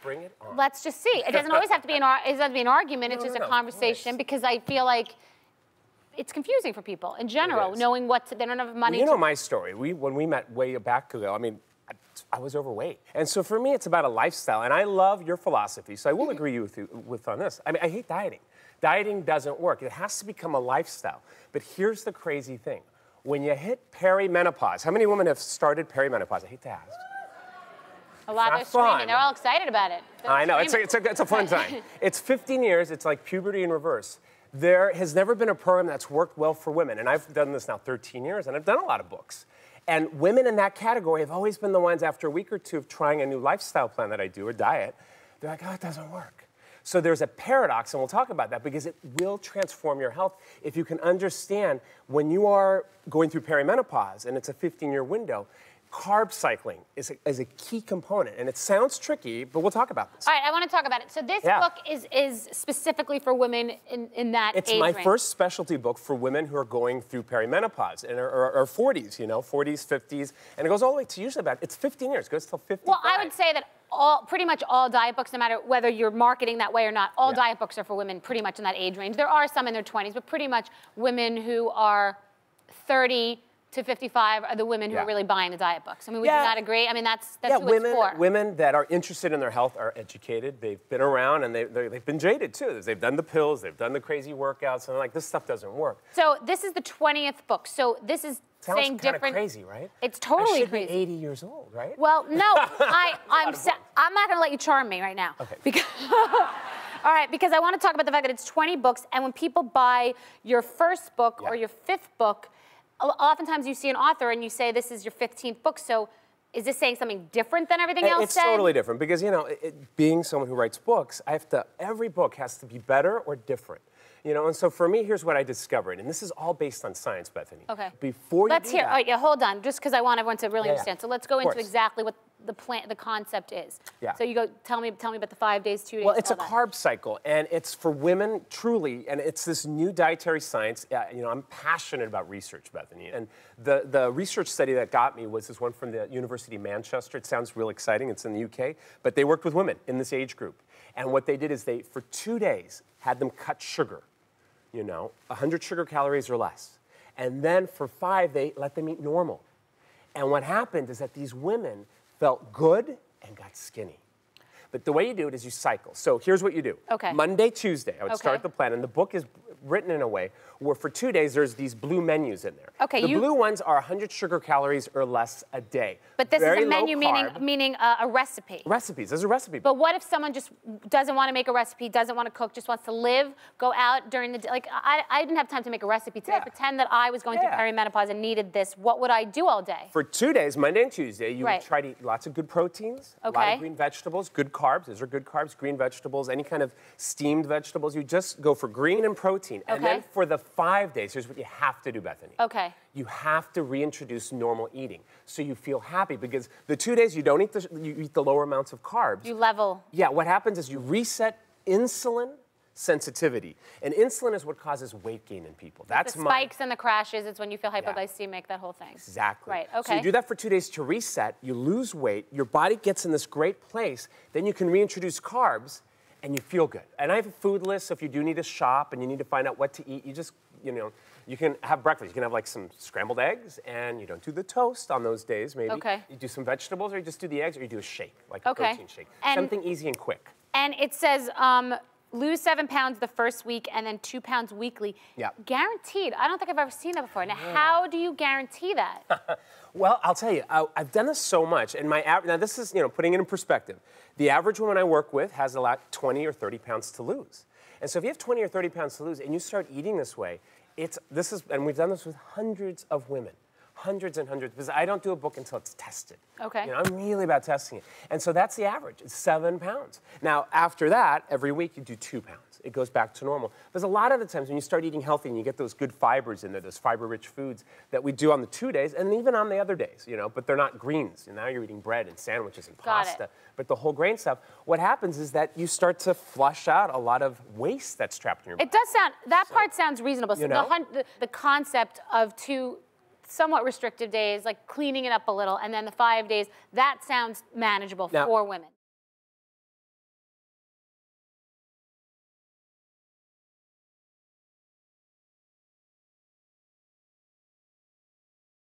Bring it on. Let's just see. It doesn't always have to be an argument. It's just a conversation because I feel like it's confusing for people in general, knowing they don't have money. Well, you know my story. When we met way back ago, I mean, I was overweight. And so for me, it's about a lifestyle. And I love your philosophy, so I will agree with you on this. I mean, I hate dieting. Dieting doesn't work. It has to become a lifestyle. But here's the crazy thing. When you hit perimenopause, how many women have started perimenopause? I hate to ask. A lot are screaming. They're all excited about it. I know. It's a fun time. It's 15 years. It's like puberty in reverse. There has never been a program that's worked well for women. And I've done this now 13 years, and I've done a lot of books. And women in that category have always been the ones, after a week or two of trying a new lifestyle plan that I do, or diet, they're like, oh, it doesn't work. So there's a paradox, and we'll talk about that, because it will transform your health if you can understand when you are going through perimenopause, and it's a 15-year window, carb cycling is a key component. And it sounds tricky, but we'll talk about this. All right, I want to talk about it. So this book is specifically for women in that age range. It's my first specialty book for women who are going through perimenopause and are 40s, you know, 40s, 50s. And it goes all the way to usually about, it's 15 years, it goes till 55. Well, I would say that pretty much all diet books, no matter whether you're marketing that way or not, all diet books are for women pretty much in that age range. There are some in their 20s, but pretty much women who are 30 to 55 are the women who are really buying the diet books. I mean, would you not agree? I mean, that's who it's for. Women that are interested in their health are educated. They've been around, and they've been jaded, too. They've done the pills. They've done the crazy workouts. And they're like, this stuff doesn't work. So this is the 20th book. So this is saying different. Sounds kind of crazy, right? It's totally crazy. crazy. I should be 80 years old, right? Well, no. I'm not going to let you charm me right now. Okay. Because all right, because I want to talk about the fact that it's 20 books, and when people buy your first book or your 5th book, oftentimes you see an author and you say, this is your 15th book, so is this saying something different than everything else said? It's totally different, because, you know, being someone who writes books, every book has to be better or different. You know, and so for me, here's what I discovered, and this is all based on science, Bethenny. Okay. Before let's hear. Oh, yeah, hold on, just because I want everyone to really understand. So let's go into exactly what the concept is. Yeah. So you go, tell me about the 5 days, 2 days. Well, it's a carb cycle, and it's for women truly, and it's this new dietary science. You know, I'm passionate about research, Bethenny, and the research study that got me was this one from the University of Manchester. It sounds real exciting. It's in the UK, but they worked with women in this age group, and what they did is they, for 2 days, had them cut sugar. You know, 100 sugar calories or less. And then for 5, they let them eat normal. And what happened is that these women felt good and got skinny. But the way you do it is you cycle. So here's what you do. Okay. Monday, Tuesday, I would start the plan. And the book is written in a way where for 2 days, there's these blue menus in there. Okay. The blue ones are 100 sugar calories or less a day. But this is a menu, meaning a recipe. Recipes. There's a recipe. But what if someone just doesn't want to make a recipe, doesn't want to cook, just wants to live, go out during the day? Like, I didn't have time to make a recipe today. Pretend that I was going through perimenopause and needed this. What would I do all day? For 2 days, Monday and Tuesday, you would try to eat lots of good proteins, a lot of green vegetables, good carbs. Those are good carbs, green vegetables, any kind of steamed vegetables. You just go for green and protein. And then for the 5 days, here's what you have to do, Bethenny. Okay. You have to reintroduce normal eating so you feel happy, because the 2 days you don't eat you eat the lower amounts of carbs. You level. Yeah, what happens is you reset insulin sensitivity. And insulin is what causes weight gain in people. That's the spikes and the crashes. It's when you feel hypoglycemic, that whole thing. Exactly. Right, okay. So you do that for 2 days to reset, you lose weight, your body gets in this great place, then you can reintroduce carbs, and you feel good. And I have a food list, so if you do need to shop and you need to find out what to eat, you just, you know, you can have breakfast. You can have like some scrambled eggs, and you don't do the toast on those days, maybe. Okay. You do some vegetables, or you just do the eggs, or you do a shake, like a protein shake. And something easy and quick. And it says, lose 7 pounds the first week and then 2 pounds weekly. Yeah. Guaranteed. I don't think I've ever seen that before. Now, how do you guarantee that? Well, I'll tell you, I've done this so much, and now this is, you know, putting it in perspective. The average woman I work with has about 20 or 30 pounds to lose. And so if you have 20 or 30 pounds to lose and you start eating this way, and we've done this with hundreds of women. Hundreds and hundreds, because I don't do a book until it's tested. Okay. You know, I'm really about testing it. And so that's the average, it's 7 pounds. Now, after that, every week you do 2 pounds. It goes back to normal. Because a lot of the times when you start eating healthy and you get those good fibers in there, those fiber-rich foods that we do on the 2 days, and even on the other days, you know, but they're not greens. And now you're eating bread and sandwiches and pasta. But the whole grain stuff, what happens is that you start to flush out a lot of waste that's trapped in your body. It does sound, part sounds reasonable. So the concept of 2 somewhat restrictive days, like cleaning it up a little, and then the 5 days, that sounds manageable for women.